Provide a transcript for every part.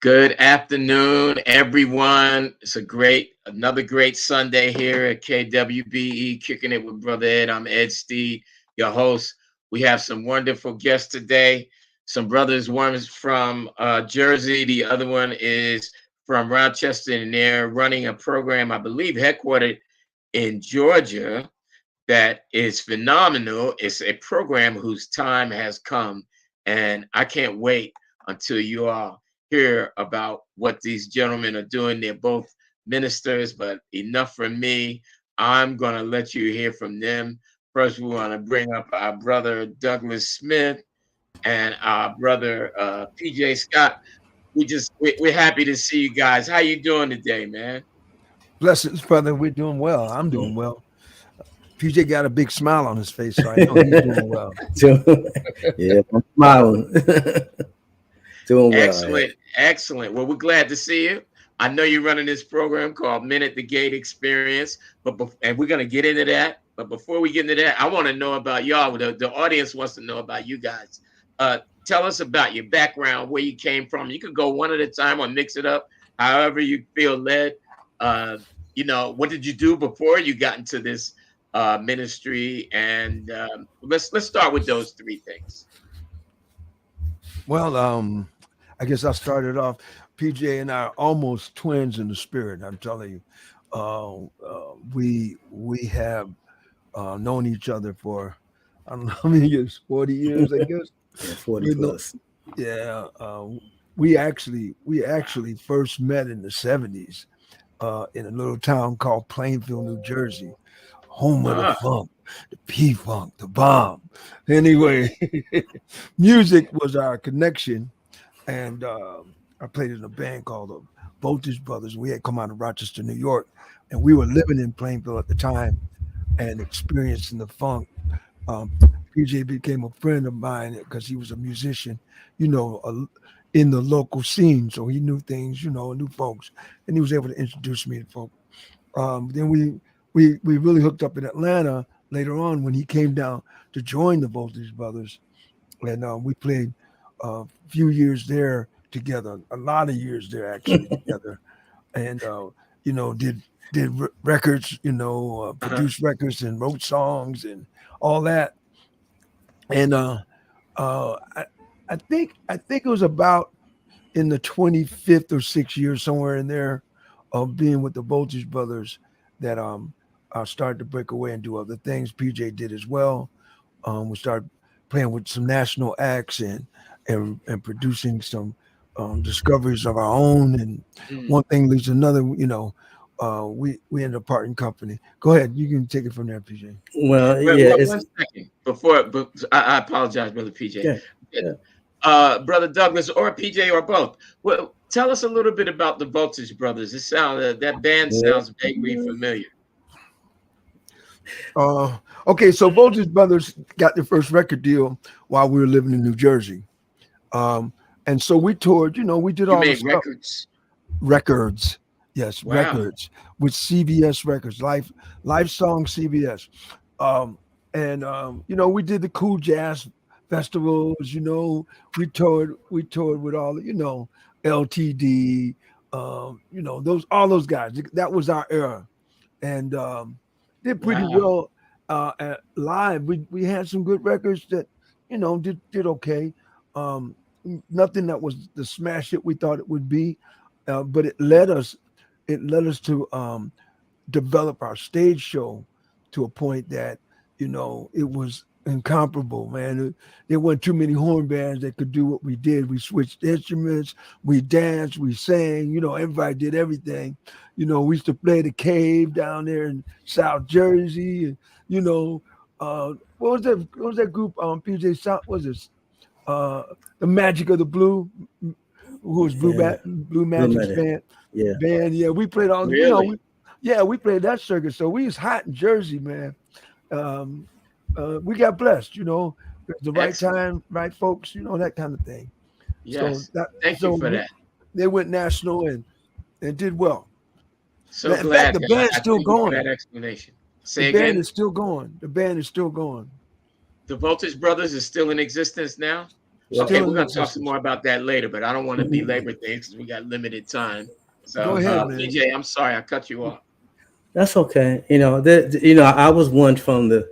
Good afternoon, everyone. It's another great Sunday here at KWBE, kicking it with Brother Ed. I'm Ed Steed, your host. We have some wonderful guests today. Some brothers, one is from Jersey, the other one is from Rochester, and they're running a program, I believe, headquartered in Georgia that is phenomenal. It's a program whose time has come, and I can't wait until you all hear about what these gentlemen are doing. They're both ministers, but enough from me. I'm going to let you hear from them. First, we want to bring up our brother Douglas Smith and our brother PJ Scott. We're happy to see you guys. How you doing today, man? Blessings, brother. We're doing well. I'm doing well. PJ got a big smile on his face, so I know he's doing well. Yeah, I'm smiling. Doing well. Excellent, excellent. Well, we're glad to see you. I know you're running this program called Men at the Gate Experience, and we're going to get into that. But before we get into that, I want to know about y'all. The audience wants to know about you guys. Tell us about your background, where you came from. You could go one at a time or mix it up, however you feel led. What did you do before you got into this ministry? And let's start with those three things. Well, I guess I started off. PJ and I are almost twins in the spirit. I'm telling you, we have known each other for I don't know how many years, 40 years, I guess. Yeah, 40 plus. Yeah, we actually first met in the 70s in a little town called Plainfield, New Jersey, home of the funk, the P-Funk, the bomb. Anyway, music was our connection, and I played in a band called the Voltage Brothers. We had come out of Rochester, New York, and we were living in Plainfield at the time and experiencing the funk. PJ became a friend of mine because he was a musician, in the local scene. So he knew things, knew folks, and he was able to introduce me to folk. Then we really hooked up in Atlanta later on when he came down to join the Voltage Brothers, and we played a few years there together, a lot of years there actually together, and did records, produced records and wrote songs and all that. And I think it was about in the 25th or 6th year, somewhere in there, of being with the Voltage Brothers, that I started to break away and do other things. PJ did as well. We started playing with some national acts and producing some discoveries of our own. And one thing leads to another. We ended up parting company. Go ahead, you can take it from there, PJ. Well, yeah. One second before, I apologize, brother PJ. Brother Douglas or PJ or both. Well, tell us a little bit about the Voltage Brothers. That band sounds vaguely familiar. Okay, so Voltage Brothers got their first record deal while we were living in New Jersey, and so we toured. We did all the stuff. Records. Yes, wow. Records with CBS Records, Life Song CBS, and we did the cool jazz festivals. We toured with all LTD, all those guys. That was our era, and did pretty well live. We had some good records that did okay. Nothing that was the smash hit we thought it would be, but it led us to develop our stage show to a point that it was incomparable, man. There weren't too many horn bands that could do what we did. We switched instruments, we danced, we sang, everybody did everything. We used to play the Cave down there in South Jersey, and what was that group PJ South was this the Magic of the Blue, who was Blue Magic's band. Yeah, we played all. Really? We played that circuit. So we was hot in Jersey, man. We got blessed, the right time, right folks, that kind of thing. Yes. So thank you for that. They went national and did well. So in glad fact, the band's still going. That explanation. The band is still going. The band is still going. The Voltage Brothers is still in existence now? Okay, we're gonna talk some more about that later, but I don't want to belabor things because we got limited time. So, Go ahead, man. PJ, I'm sorry I cut you off. That's okay. I was one from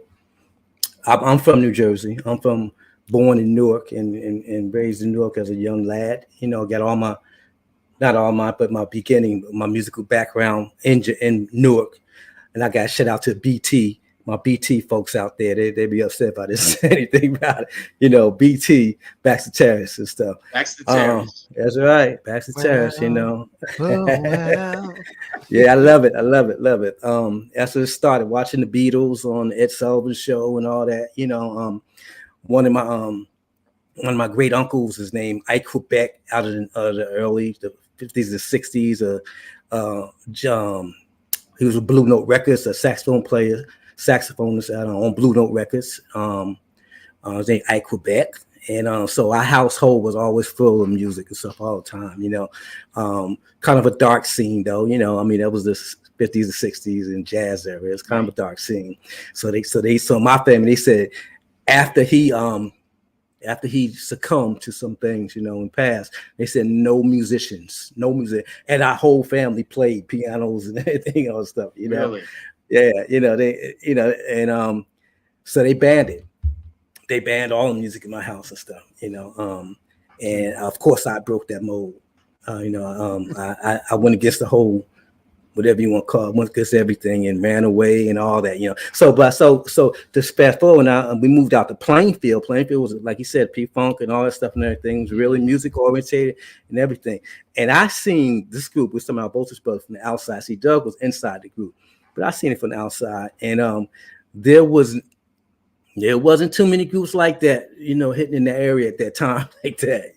I'm from New Jersey. I'm born in Newark and raised in Newark as a young lad. Got all my, not all my, but my musical background in Newark. And I got shout out to BT, my BT folks out there. They be upset if I didn't say anything about it. BT, Baxter Terrace and stuff. Baxter Terrace. That's right. Baxter Terrace, Yeah, I love it. That's when it started, watching the Beatles on the Ed Sullivan Show and all that. One of my great uncles is named Ike Quebec, out of the early the 50s and 60s. He was with Blue Note Records, a saxophonist out on Blue Note Records. His name Ike Quebec. And so our household was always full of music and stuff all the time, kind of a dark scene though, that was the 50s and 60s and jazz era. It's kind of a dark scene. So my family, they said after he succumbed to some things, and passed, they said no music. And our whole family played pianos and everything else stuff, Really? Yeah, so they banned it. They banned all the music in my house and stuff, and of course I broke that mold. I went against the whole, whatever you want to call it, went against everything and ran away and all that, So to fast forward now, we moved out to Plainfield. Plainfield was, like you said, P-Funk and all that stuff and everything. It was really music oriented and everything. And I seen this group with some of our Bolters brothers from the outside. See, Doug was inside the group, but I seen it from the outside, and there wasn't too many groups like that, hitting in the area at that time like that.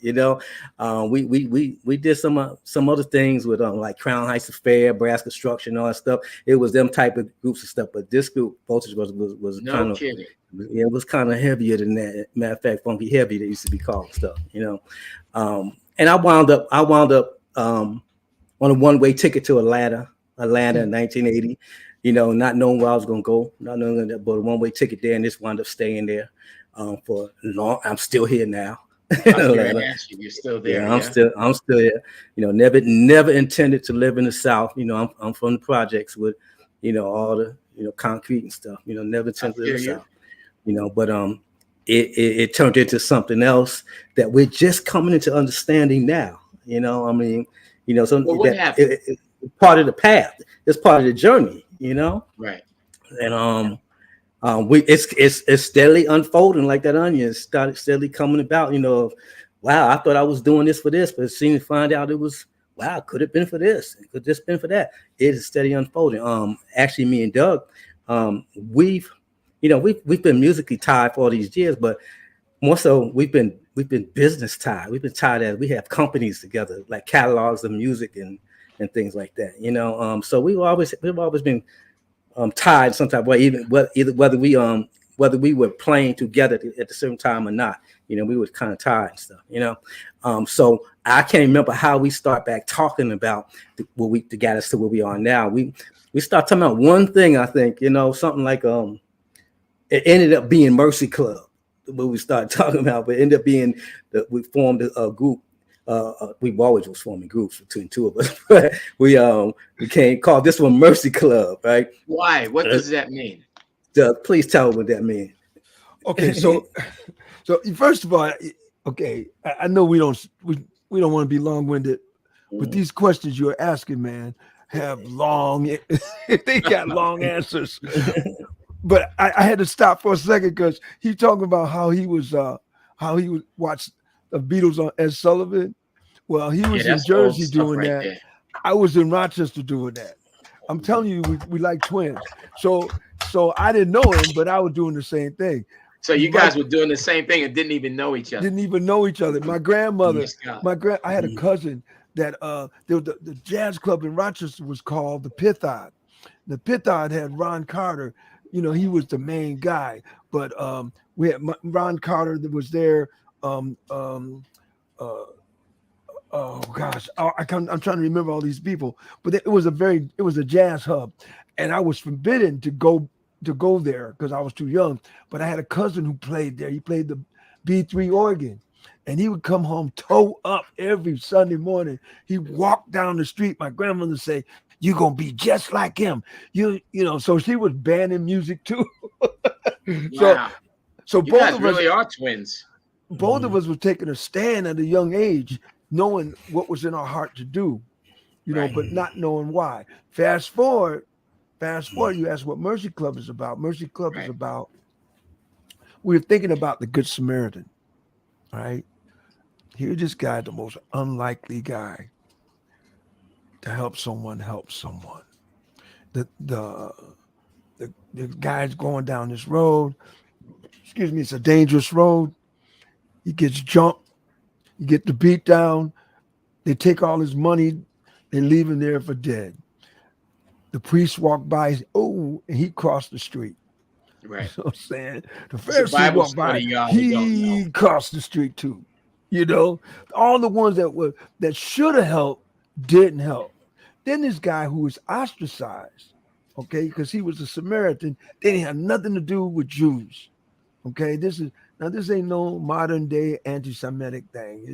We did some other things with like Crown Heights Affair, Brass Construction, all that stuff. It was them type of groups and stuff. But this group, Voltage was no kind of, kidding. Yeah, it was kind of heavier than that. Matter of fact, Funky Heavy, they used to be called stuff. And I wound up on a one-way ticket to Atlanta in 1980. Not knowing where I was going to go, not knowing that, but a one-way ticket there, and just wound up staying there for long. I'm still here now. You're still there. Yeah, I'm still here. Never intended to live in the South. I'm from the projects with, all the, concrete and stuff. Never intended to live in the South. But it turned into something else that we're just coming into understanding now. So what happened? It's part of the path. It's part of the journey. Right. And it's steadily unfolding like that onion. It started steadily coming about. Wow, I thought I was doing this for this, but it seemed to find out it was, wow, could have been for this, could this been for that. It is steady unfolding. Actually, me and Doug, we've been musically tied for all these years, but more so we've been business tied. We've been tied as we have companies together, like catalogs of music and things like that, So we've always been tied some type of way, even whether we were playing together at the same time or not, we were kind of tied and stuff, So I can't remember how we start back talking about to get us to where we are now. We start talking about one thing, I think, something like it ended up being Mercy Club, what we started talking about, but it ended up being that we formed a group. We've always was forming groups between two of us. But we became called this one Mercy Club, right? Why? What does that mean? Please tell me what that means. Okay, so first of all, okay, I know we don't want to be long-winded, but these questions you're asking, man, have they got long answers. But I had to stop for a second because he's talking about how he would watch the Beatles on Ed Sullivan. Well, he was in Jersey doing that. There. I was in Rochester doing that. I'm telling you, we like twins. So I didn't know him, but I was doing the same thing. So you guys were doing the same thing and didn't even know each other. Didn't even know each other. My grandmother, I had a cousin that the jazz club in Rochester was called the Python. The Python had Ron Carter. He was the main guy, but we had Ron Carter that was there. Oh gosh, I'm trying to remember all these people, but it was a jazz hub, and I was forbidden to go there because I was too young. But I had a cousin who played there. He played the B3 organ, and he would come home toe up every Sunday morning. He walked down the street. My grandmother say, "You gonna be just like him." You know. So she was banning music too. Wow. So You both guys of really us, are twins. both of us were taking a stand at a young age, knowing what was in our heart to do, you know, Right. but not knowing why. Fast forward, you ask what Mercy Club is about. Mercy Club is Right. about, we're thinking about the Good Samaritan, right? Here's this guy, the most unlikely guy to help someone. The guy's going down this road. Excuse me, it's a dangerous road. He gets jumped. You get the beat down. They take all his money. They leave him there for dead. The priest walked by. Oh, and he crossed the street. Right. You know what I'm saying? The It's a Pharisee Bible walked by. study, y'all who don't know. He crossed the street too. You know, all the ones that should have helped didn't help. Then this guy who was ostracized, okay, because he was a Samaritan, they didn't have nothing to do with Jews. Okay, this ain't no modern day anti-Semitic thing.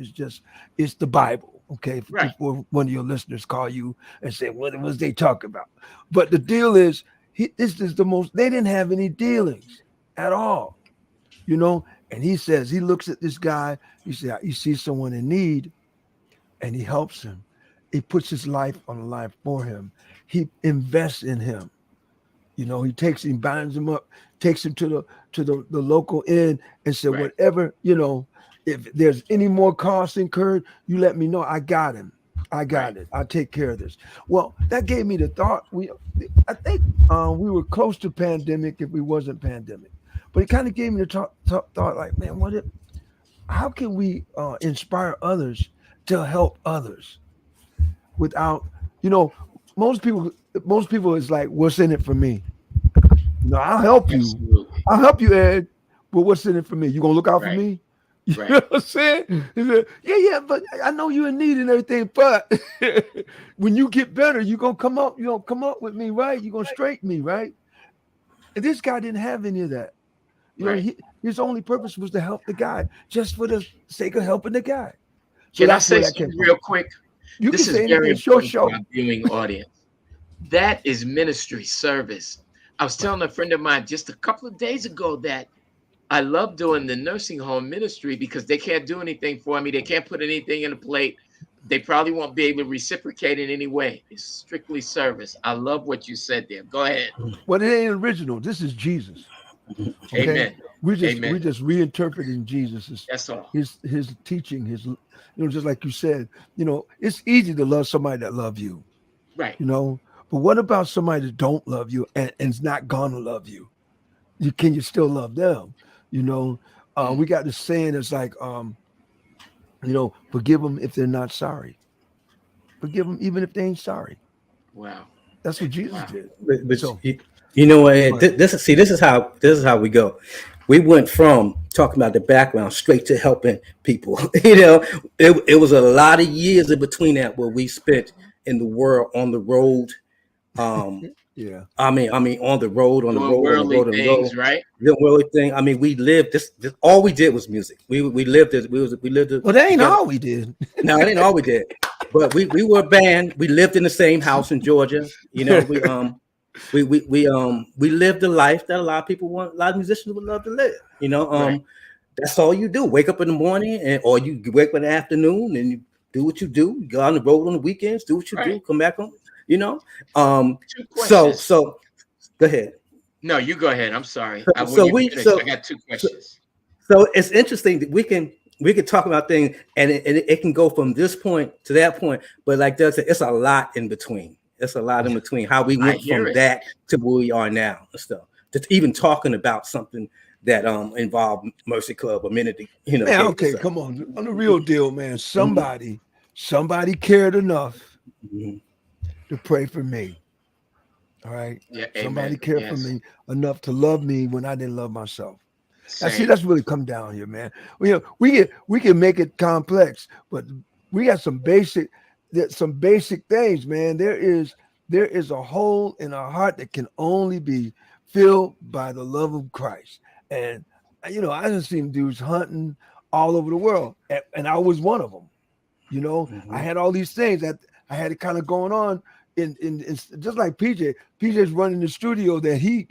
It's the Bible. Okay, Right. before one of your listeners call you and say, what was they talking about? But the deal is, this is the most, they didn't have any dealings at all, you know. And he says, he looks at this guy, he said, he sees someone in need and he helps him. He puts his life on the line for him. He invests in him. You know, he takes him, binds him up, takes him to the local inn and said, Right. whatever, you know, if there's any more costs incurred, you let me know. I got him. I got it. I'll take care of this. Well, that gave me the thought. I think we were close to pandemic if we wasn't pandemic, but it kind of gave me the thought like, man, how can we inspire others to help others without, you know, most people is like, what's in it for me? No, I'll help you. Absolutely. I'll help you, Ed. But what's in it for me? You gonna look out for Right. me? You Right. know what I'm saying? He said, yeah, but I know you're in need and everything. But when you get better, you're gonna come up with me, right? You're gonna straighten me, right? And this guy didn't have any of that. You know, Right. his only purpose was to help the guy, just for the sake of helping the guy. So Can I that's where say that came something from. real quick? You This can is say very anything, show. important for our viewing audience. That is ministry service. I was telling a friend of mine just a couple of days ago that I love doing the nursing home ministry because they can't do anything for me. They can't put anything in a plate. They probably won't be able to reciprocate in any way. It's strictly service. I love what you said there. Go ahead. Well, it ain't original. This is Jesus. Okay? Amen. We're just Amen. reinterpreting Jesus' That's all. his teaching, his, you know, just like you said, you know, it's easy to love somebody that love you, Right. you know. But what about somebody that don't love you and is not gonna love you? Can you still love them? You know, we got this saying that's like, you know, forgive them if they're not sorry. Forgive them even if they ain't sorry. Wow. That's what Jesus Wow. did. But So- you know what? This is how we go. We went from talking about the background straight to helping people. You know, it was a lot of years in between that where we spent in the world on the road. Yeah. I mean, on the road, on the Doing road, on the worldly road, on the things, road. right? The worldly thing. I mean, we lived this. All we did was music. We lived it. We lived it. Well, that ain't together. all we did. No, it ain't all we did. But we were a band. We lived in the same house in Georgia. You know, we lived a life that a lot of musicians would love to live. You know, Right. that's all you do. Wake up in the morning or you wake up in the afternoon and you do what you do. You go on the road on the weekends, do what you do, Right. come back home. You know, Two questions. so go ahead. No, you go ahead. I'm sorry. I got two questions. So it's interesting that we can talk about things and it can go from this point to that point, but like Doug said, it's a lot in between. It's a lot in between how we went from that to where we are now and stuff. Just even talking about something that involved Mercy Club a minute, you know. Man, okay, come on the real deal, man. Somebody cared enough to pray for me. All right. Yeah. Somebody Amen. cared Yes. for me enough to love me when I didn't love myself. Now, see, Same. that's really come down here, man. We can make it complex, but we got some basic things, man. There is a hole in our heart that can only be filled by the love of Christ. And you know, I done seen dudes hunting all over the world, and I was one of them. You know, I had all these things that I had it kind of going on in just like PJ. PJ's running the studio that he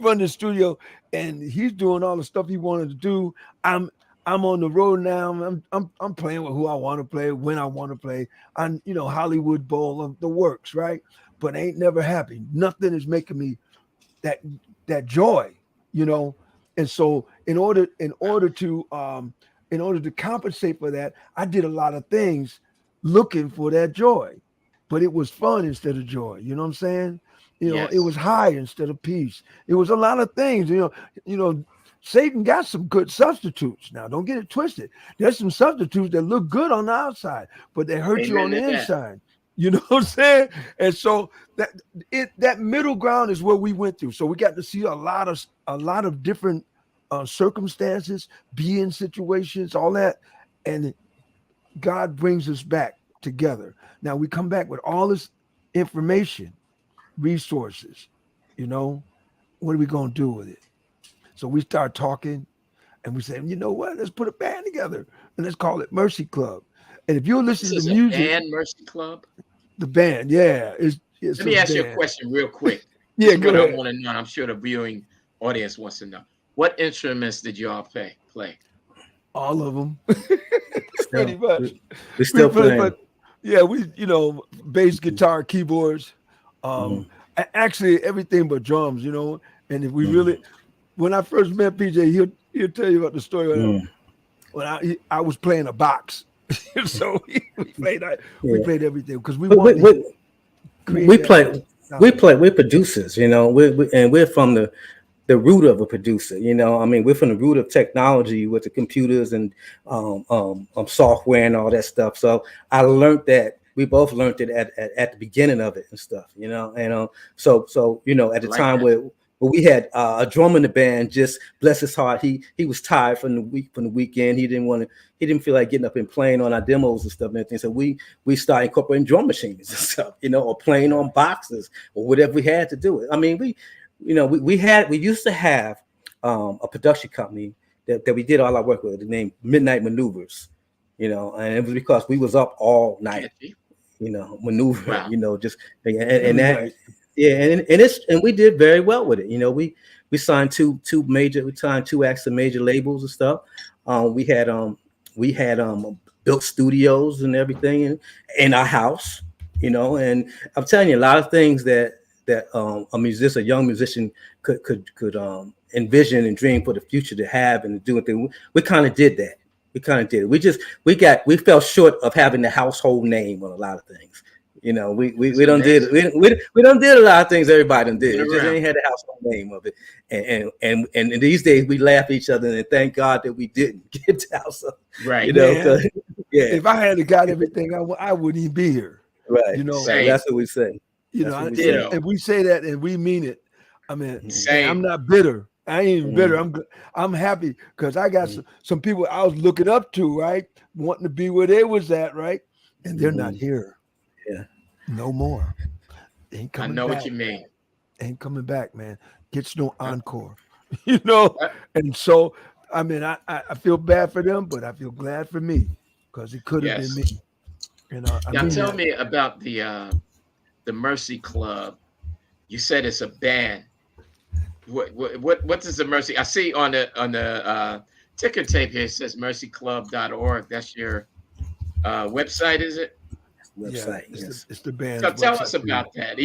run the studio and he's doing all the stuff he wanted to do. I'm on the road now. I'm playing with who I want to play when I want to play. I'm Hollywood Bowl of the works, right? But I ain't never happy. Nothing is making me that joy, And so in order to compensate for that, I did a lot of things looking for that joy, but it was fun instead of joy. You know what I'm saying? Yes. It was high instead of peace. It was a lot of things. Satan got some good substitutes. Now, don't get it twisted. There's some substitutes that look good on the outside, but they hurt you on the inside. You know what I'm saying? And so that middle ground is where we went through. So we got to see a lot of different circumstances, be in situations, all that, and God brings us back together. Now we come back with all this information, resources. What are we gonna do with it? So we start talking, and we say, you know what? Let's put a band together and let's call it Mercy Club. And if you're listening to music, band Mercy Club, the band, yeah. Let me ask you a question real quick. Yeah, go ahead. I want to know. I'm sure the viewing audience wants to know. What instruments did you all play? All of them, pretty much. We still playing. But yeah, bass, guitar, keyboards. Actually, everything but drums. And if we really, when I first met PJ, he'll tell you about the story. When I was playing a box. So we played everything because we're producers, we're from the root of a producer, we're from the root of technology with the computers and software and all that stuff. So I learned that. We both learned it at the beginning of it and stuff, so at the time where we had a drummer in the band, just bless his heart, he was tired from the weekend. He didn't feel like getting up and playing on our demos and stuff and everything. So we started incorporating drum machines and stuff, or playing on boxes or whatever we had to do it. I mean, we used to have a production company that we did all our work with, named Midnight Maneuvers, and it was because we was up all night, maneuvering, wow. just and that. Yeah, and we did very well with it. We signed two acts to major labels and stuff. We had built studios and everything in our house, and I'm telling you a lot of things that a young musician could envision and dream for the future to have and to do. We kind of did that. We fell short of having the household name on a lot of things. We done did a lot of things everybody done did. It just ain't had the household name of it. And these days we laugh at each other and thank God that we didn't get the household. Right. Yeah. If I had got everything, I wouldn't even be here. Right. That's what we say. And we say that and we mean it. I mean, I'm not bitter. I ain't even bitter. I'm happy because I got some people I was looking up to, right? Wanting to be where they was at, right? And they're not here. Yeah. No more. Ain't coming I know back. what you mean. Ain't coming back, man. Gets no encore. And so I mean I feel bad for them, but I feel glad for me because it could have been me. Now tell me about the Mercy Club. You said it's a band. What is the Mercy? I see on the ticker tape here it says mercyclub.org. That's your website, is it? Website. Yeah, it's the band. So tell us about that.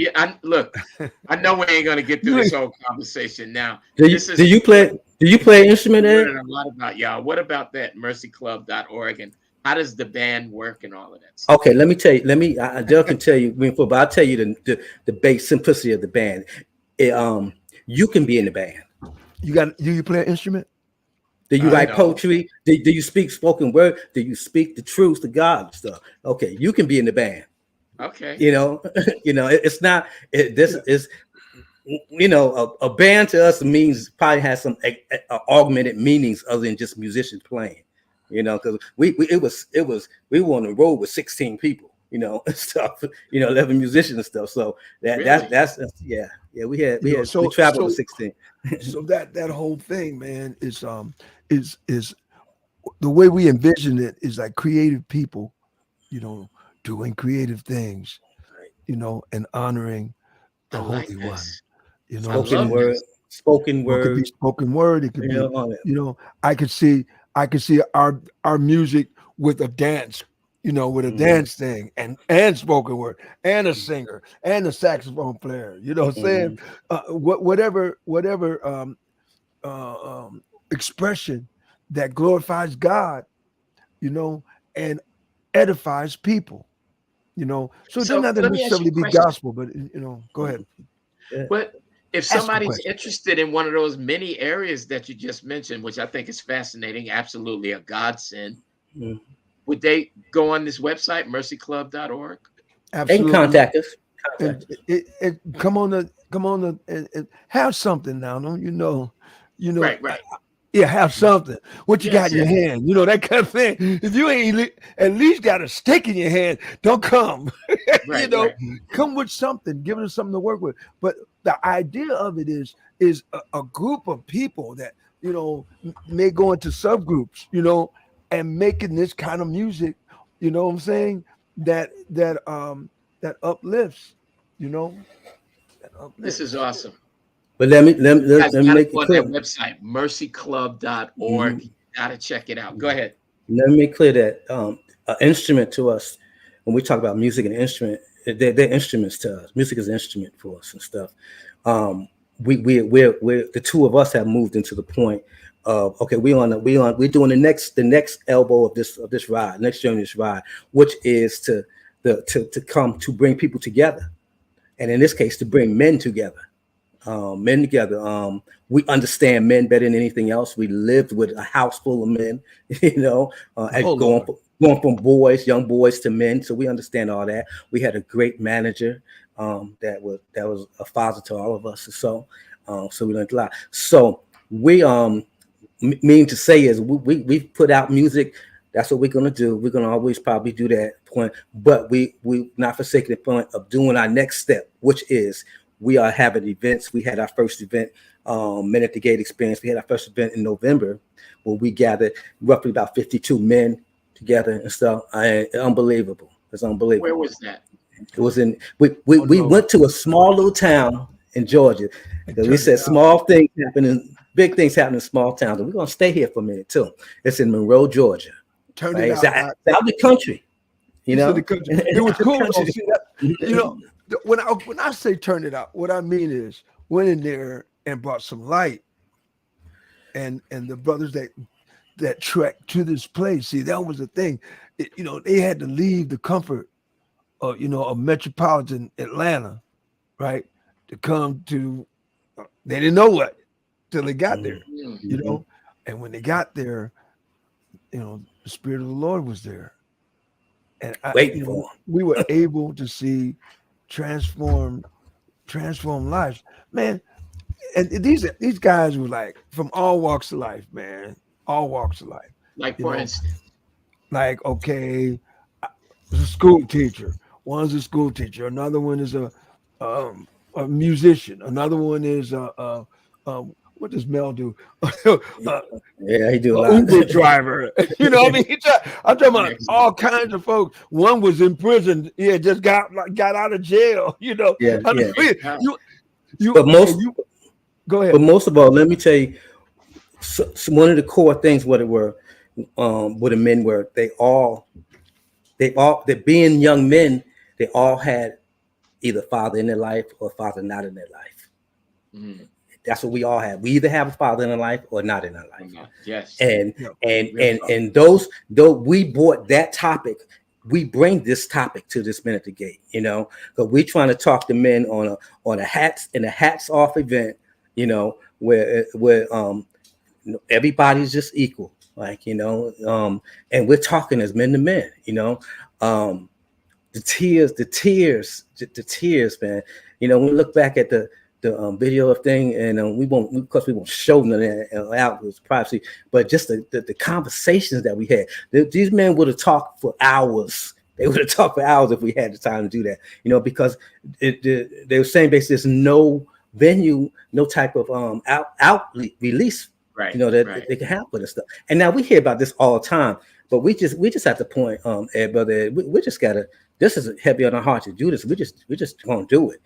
I know we ain't gonna get through this whole conversation now. Do you play an instrument, Ed? A lot about y'all. What about that mercyclub.org and how does the band work and all of that stuff? Okay, let me tell you. Dale can tell you, but I'll tell you the base simplicity of the band. You can be in the band. Do you play an instrument? Do you write poetry? Do you speak spoken word? Do you speak the truth to God and stuff? Okay, you can be in the band. Okay. It's not. This is. A band to us means probably has some augmented meanings other than just musicians playing. Because we were on the road with 16 people. Stuff. 11 musicians and stuff. So that's yeah. We traveled with 16. So that whole thing, man, is the way we envision it is like creative people, doing creative things, and honoring the I like Holy One. this. You I know what I'm love Spoken saying? word, this. spoken Well, it could be word. spoken word. It could be, All that. I could see our music with a dance, with a Mhm. dance thing and spoken word and a singer and a saxophone player. You know what I'm saying? Whatever expression that glorifies God, and edifies people. So it doesn't So have to let me ask you necessarily a be question. gospel, but go ahead, Yeah. But if ask the somebody's question. interested in one of those many areas that you just mentioned, which I think is fascinating, absolutely a godsend, Mhm. would they go on this website, mercyclub.org? They can Absolutely. contact us. And Contact us. come on and have something now, don't Right, right. have something. What you got Yes, in your yes. hand, that kind of thing. If you ain't at least got a stick in your hand, don't come. you Right, know, right. come with something, give us something to work with. But the idea of it is a group of people that may go into subgroups, and making this kind of music. You know what I'm saying? That uplifts. You know, that This is uplifts. awesome. But let me let, You let, guys let me got to make go it on clear. that website, mercyclub.org. Mhm. You got to check it out. Go ahead. Let me make clear that an instrument to us, when we talk about music and instrument, they're instruments to us. Music is an instrument for us and stuff. We're the two of us have moved into the point of, okay, we're doing the next elbow of this ride, next journey, this ride, which is to come to bring people together, and in this case, to bring men together. Men together. We understand men better than anything else. We lived with a house full of men, as Oh Lord. going from young boys to men. So we understand all that. We had a great manager that was a father to all of us. So we learned a lot. So we mean to say is we put out music. That's what we're gonna do. We're gonna always probably do that point, but we not forsaking the point of doing our next step, which is we are having events. We had our first event, Men at the Gate Experience. We had our first event in November where we gathered roughly about 52 men together and stuff. Unbelievable. It's unbelievable. Where was that? It was in we went to a small little town in Georgia. We said small things happen in big things happen in small towns. And we're gonna stay here for a minute too. It's in Monroe, Georgia. Turned Right? it It's out. out the country, you He said the know. country. It was cool. Though. See that, when I say turn it out, what I mean is went in there and brought some light, and the brothers that trekked to this place. See, that was the thing. They had to leave the comfort of metropolitan Atlanta, right, to come to. They didn't know what till they got there, Mm. and when they got there, the Spirit of the Lord was there. And Waiting for them. we were able to see transform lives, man. And these guys were like from all walks of life, man, all walks of life. Like, You for know, instance, like okay, a school teacher. One's a school teacher. Another one is a musician. Another one is what does Mel do? Yeah, he do a A lot. Uber driver. What I mean? I'm talking about excellent. all kinds of folks. One was in prison. Yeah, just got out of jail. Yeah, I yeah. mean, Yeah. But most, you go ahead. but most of all, let me tell you, one of the core things what the men were, they being young men, they all had either father in their life or father not in their life. Mm. That's what we all have. We either have a father in our life or not in our life. Yes. And Yeah. and those though we brought that topic, we bring this topic to this Men at the Gate, because we're trying to talk to men on a hats off event, where everybody's just equal, and we're talking as men to men, the tears, man. When we look back at the video of thing, and we won't show none out with privacy, but just the conversations that we had. These men would have talked for hours. They would have talked for hours if we had the time to do that, because they were saying basically there's no venue, no type of release Right. You know, that right. they can happen and stuff. And now we hear about this all the time, but we just have to point, Ed, brother, Ed, we just gotta. This is heavy on our heart to do this. We just gonna do it.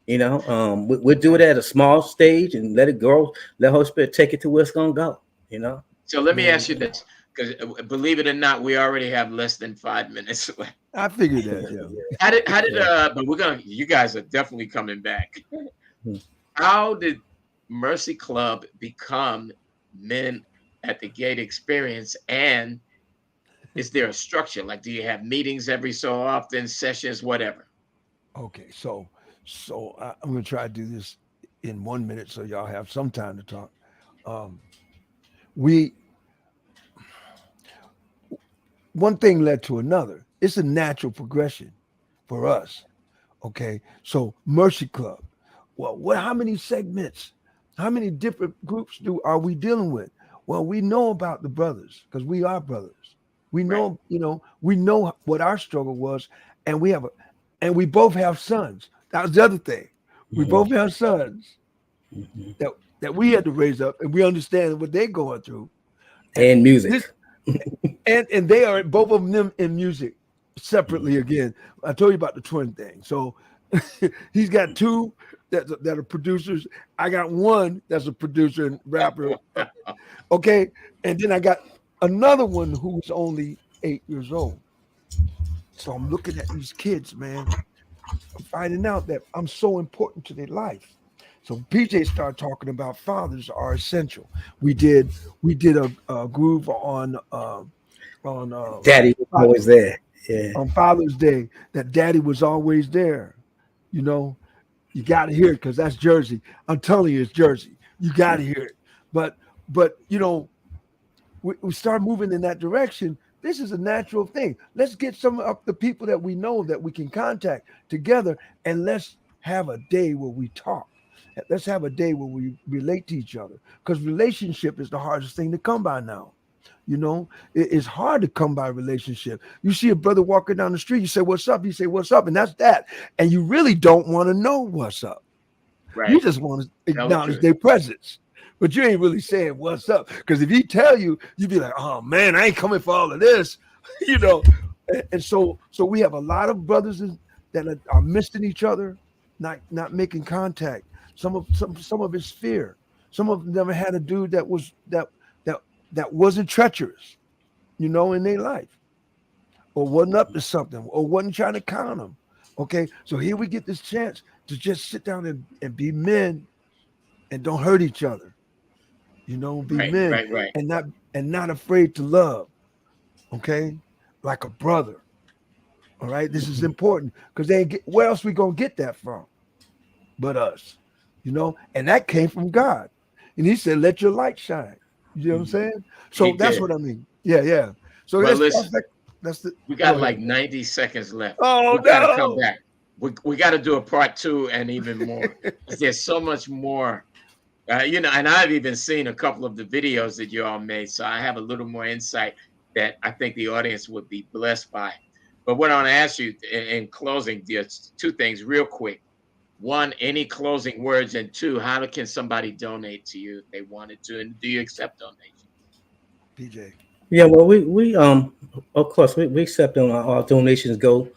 You know, we'll do it at a small stage and let it grow. Let Holy Spirit take it to where it's gonna go. You know. So let me ask you this, because believe it or not, we already have less than 5 minutes left. I figured that. Yeah. How did but you guys are definitely coming back. How did Mercy Club become Men at the Gate Experience, and is there a structure? Like, do you have meetings every so often, sessions, whatever? Okay, so I'm gonna try to do this in 1 minute so y'all have some time to talk. One thing led to another. It's a natural progression for us. Okay, so Mercy Club. Well, how many segments? How many different groups are we dealing with? Well, we know about the brothers because we are brothers. We know, we know what our struggle was, and we both have sons. That was the other thing. We both have sons that we had to raise up, and we understand what they're going through. And music. And they are both of them in music separately. Again, I told you about the twin thing. So he's got two that are producers. I got one that's a producer and rapper. Okay, and then I got another one who's only 8 years old. So I'm looking at these kids, man. I'm finding out that I'm so important to their life. So PJ started talking about fathers are essential. We did a groove on Daddy was always there. Yeah. On Father's Day, that Daddy was always there. You know, you got to hear it because that's Jersey. I'm telling you, it's Jersey. You got to hear it. But we start moving in that direction. This is a natural thing. Let's get some of the people that we know that we can contact together, and let's have a day where we talk. Let's have a day where we relate to each other, because relationship is the hardest thing to come by now. You know, it's hard to come by relationship. You see a brother walking down the street, you say, "What's up?" He say, "What's up?" And that's that. And you really don't want to know what's up. Right. You just want to acknowledge their presence. But you ain't really saying what's up. Because if he tell you, you'd be like, "Oh man, I ain't coming for all of this." You know. And so we have a lot of brothers that are missing each other, not making contact. Some of it's fear. Some of them never had a dude that wasn't treacherous, you know, in their life, or wasn't up to something, or wasn't trying to count them. Okay, so here we get this chance to just sit down and be men, and don't hurt each other. You know, be men, right. and not afraid to love. Okay, like a brother. All right, this is important because where else we gonna get that from, but us. You know, and that came from God, and He said, "Let your light shine." You know what I'm saying? So that's what I mean. Yeah. So well, that's the. We got like 90 seconds left. Oh, we gotta come back. We got to do a part 2 and even more. There's so much more. And I've even seen a couple of the videos that you all made, so I have a little more insight that I think the audience would be blessed by. But what I want to ask you in closing, there's 2 things real quick. 1, any closing words, and 2, how can somebody donate to you if they wanted to, and do you accept donations? PJ. Yeah, well, we of course we accept them. Our donations go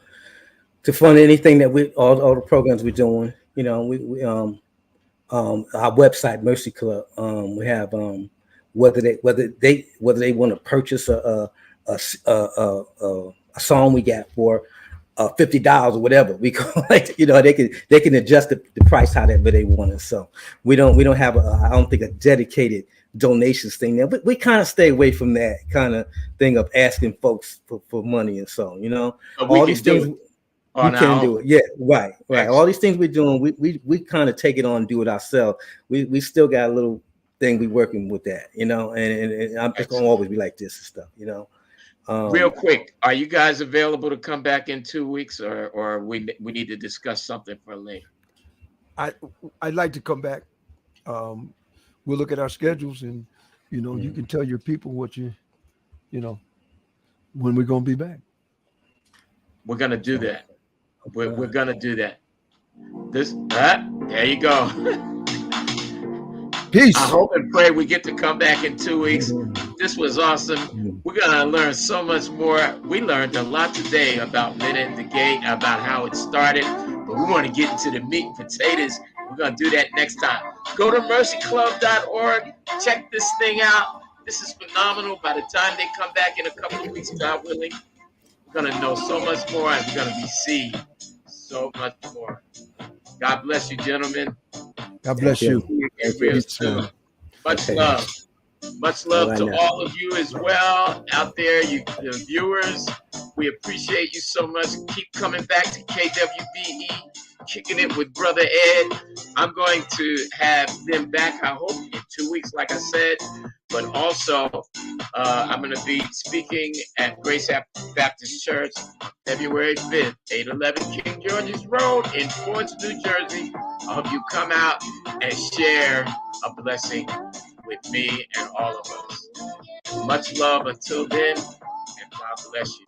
to fund anything that all the programs we're doing. You know, we our website Mercy Club. We have whether they want to purchase a song we got for $50 or whatever we call it. You know, they can adjust the price however they want it. So we don't have I don't think a dedicated donations thing there, but we kind of stay away from that kind of thing of asking folks for money. And so, you know, all these things we can do it. Yeah, right. Excellent. All these things we're doing, we kind of take it on and do it ourselves. We still got a little thing we working with that, you know, and I'm just gonna always be like this and stuff, you know. Real quick, are you guys available to come back in 2 weeks, or we need to discuss something for later? I'd like to come back. We'll look at our schedules, and you can tell your people what you know when we're gonna be back. We're gonna do that. We're gonna do that. There you go. Peace. I hope and pray we get to come back in 2 weeks. This was awesome. We're going to learn so much more. We learned a lot today about Men at the Gate, about how it started. But we want to get into the meat and potatoes. We're going to do that next time. Go to mercyclub.org. Check this thing out. This is phenomenal. By the time they come back in a couple of weeks, God willing, we're going to know so much more, and we're going to be seeing so much more. God bless you, gentlemen. God bless you. Real soon. Much love. Much love to all of you as well out there, you the viewers. We appreciate you so much. Keep coming back to KWBE, Kicking It with Brother Ed. I'm going to have them back, I hope, in 2 weeks, like I said. But also, I'm going to be speaking at Grace Baptist Church February 5th, 811 King George's Road in Fords, New Jersey. I hope you come out and share a blessing with me and all of us. Much love until then, and God bless you.